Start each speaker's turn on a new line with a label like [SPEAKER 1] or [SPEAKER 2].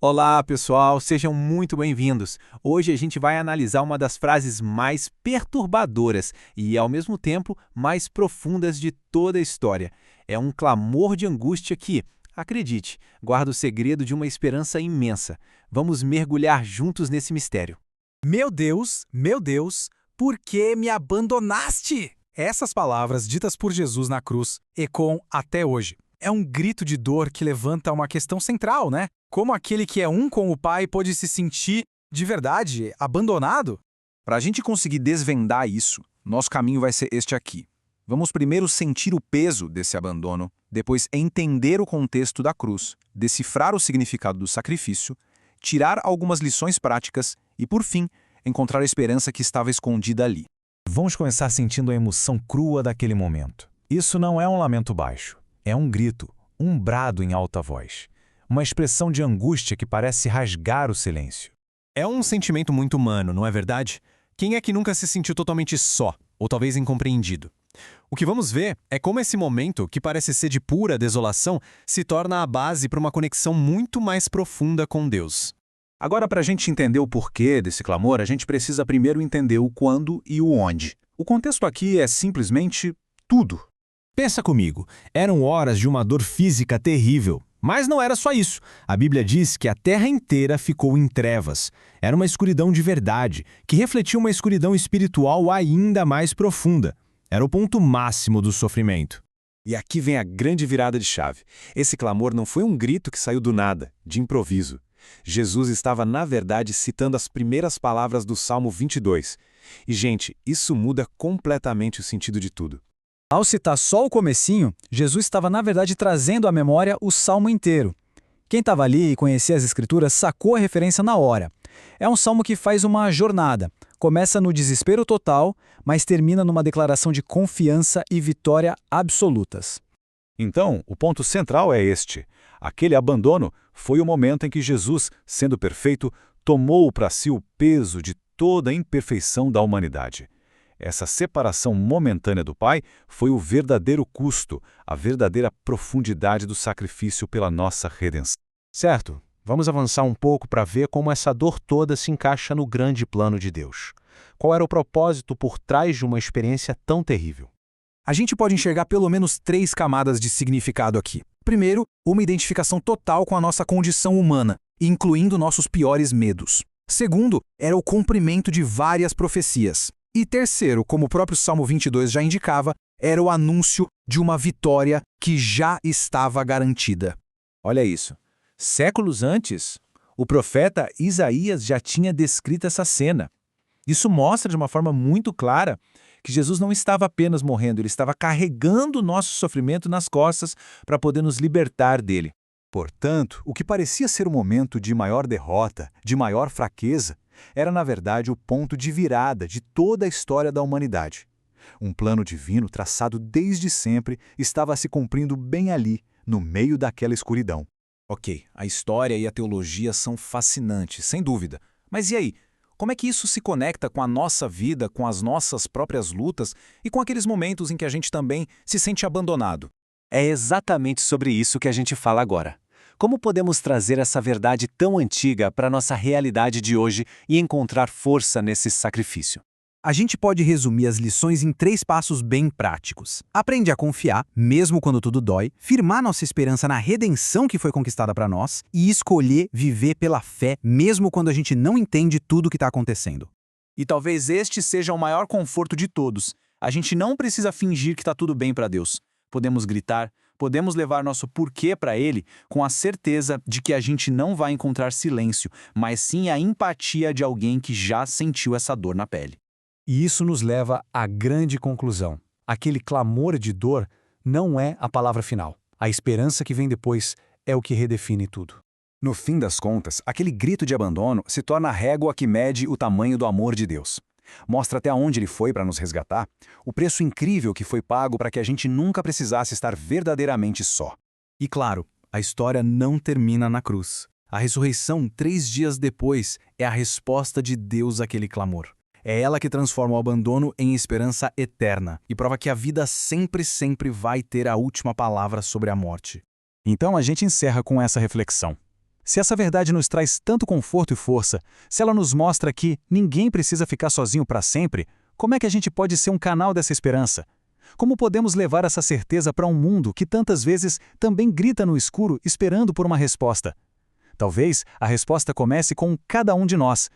[SPEAKER 1] Olá, pessoal, sejam muito bem-vindos. Hoje a gente vai analisar uma das frases mais perturbadoras e, ao mesmo tempo, mais profundas de toda a história. É um clamor de angústia que, acredite, guarda o segredo de uma esperança imensa. Vamos mergulhar juntos nesse mistério.
[SPEAKER 2] Meu Deus, por que me abandonaste? Essas palavras ditas por Jesus na cruz ecoam até hoje. É um grito de dor que levanta uma questão central, né? Como aquele que é um com o Pai pôde se sentir, de verdade, abandonado?
[SPEAKER 3] Para a gente conseguir desvendar isso, nosso caminho vai ser este aqui. Vamos primeiro sentir o peso desse abandono, depois entender o contexto da cruz, decifrar o significado do sacrifício, tirar algumas lições práticas e, por fim, encontrar a esperança que estava escondida ali.
[SPEAKER 4] Vamos começar sentindo a emoção crua daquele momento. Isso não é um lamento baixo, é um grito, um brado em alta voz. Uma expressão de angústia que parece rasgar o silêncio.
[SPEAKER 5] É um sentimento muito humano, não é verdade? Quem é que nunca se sentiu totalmente só, ou talvez incompreendido? O que vamos ver é como esse momento, que parece ser de pura desolação, se torna a base para uma conexão muito mais profunda com Deus.
[SPEAKER 3] Agora, para a gente entender o porquê desse clamor, a gente precisa primeiro entender o quando e o onde. O contexto aqui é simplesmente tudo.
[SPEAKER 5] Pensa comigo, eram horas de uma dor física terrível. Mas não era só isso. A Bíblia diz que a terra inteira ficou em trevas. Era uma escuridão de verdade, que refletia uma escuridão espiritual ainda mais profunda. Era o ponto máximo do sofrimento.
[SPEAKER 6] E aqui vem a grande virada de chave. Esse clamor não foi um grito que saiu do nada, de improviso. Jesus estava, na verdade, citando as primeiras palavras do Salmo 22. E, gente, isso muda completamente o sentido de tudo.
[SPEAKER 2] Ao citar só o comecinho, Jesus estava na verdade trazendo à memória o salmo inteiro. Quem estava ali e conhecia as escrituras sacou a referência na hora. É um salmo que faz uma jornada. Começa no desespero total, mas termina numa declaração de confiança e vitória absolutas.
[SPEAKER 3] Então, o ponto central é este. Aquele abandono foi o momento em que Jesus, sendo perfeito, tomou para si o peso de toda a imperfeição da humanidade. Essa separação momentânea do Pai foi o verdadeiro custo, a verdadeira profundidade do sacrifício pela nossa redenção.
[SPEAKER 5] Certo, vamos avançar um pouco para ver como essa dor toda se encaixa no grande plano de Deus. Qual era o propósito por trás de uma experiência tão terrível?
[SPEAKER 2] A gente pode enxergar pelo menos 3 camadas de significado aqui. Primeiro, uma identificação total com a nossa condição humana, incluindo nossos piores medos. Segundo, era o cumprimento de várias profecias. E terceiro, como o próprio Salmo 22 já indicava, era o anúncio de uma vitória que já estava garantida.
[SPEAKER 3] Olha isso. Séculos antes, o profeta Isaías já tinha descrito essa cena. Isso mostra de uma forma muito clara que Jesus não estava apenas morrendo, ele estava carregando o nosso sofrimento nas costas para poder nos libertar dele. Portanto, o que parecia ser um momento de maior derrota, de maior fraqueza, era, na verdade, o ponto de virada de toda a história da humanidade. Um plano divino traçado desde sempre estava se cumprindo bem ali, no meio daquela escuridão. Ok, a história e a teologia são fascinantes, sem dúvida. Mas e aí? Como é que isso se conecta com a nossa vida, com as nossas próprias lutas e com aqueles momentos em que a gente também se sente abandonado?
[SPEAKER 7] É exatamente sobre isso que a gente fala agora. Como podemos trazer essa verdade tão antiga para a nossa realidade de hoje e encontrar força nesse sacrifício?
[SPEAKER 2] A gente pode resumir as lições em 3 passos bem práticos. Aprende a confiar, mesmo quando tudo dói, firmar nossa esperança na redenção que foi conquistada para nós e escolher viver pela fé, mesmo quando a gente não entende tudo o que está acontecendo.
[SPEAKER 3] E talvez este seja o maior conforto de todos. A gente não precisa fingir que está tudo bem para Deus. Podemos gritar, podemos levar nosso porquê para Ele com a certeza de que a gente não vai encontrar silêncio, mas sim a empatia de alguém que já sentiu essa dor na pele.
[SPEAKER 2] E isso nos leva à grande conclusão. Aquele clamor de dor não é a palavra final. A esperança que vem depois é o que redefine tudo.
[SPEAKER 3] No fim das contas, aquele grito de abandono se torna a régua que mede o tamanho do amor de Deus. Mostra até onde Ele foi para nos resgatar, o preço incrível que foi pago para que a gente nunca precisasse estar verdadeiramente só.
[SPEAKER 2] E claro, a história não termina na cruz. A ressurreição, 3 dias depois, é a resposta de Deus àquele clamor. É ela que transforma o abandono em esperança eterna e prova que a vida sempre vai ter a última palavra sobre a morte.
[SPEAKER 3] Então a gente encerra com essa reflexão.
[SPEAKER 2] Se essa verdade nos traz tanto conforto e força, se ela nos mostra que ninguém precisa ficar sozinho para sempre, como é que a gente pode ser um canal dessa esperança? Como podemos levar essa certeza para um mundo que tantas vezes também grita no escuro esperando por uma resposta? Talvez a resposta comece com cada um de nós,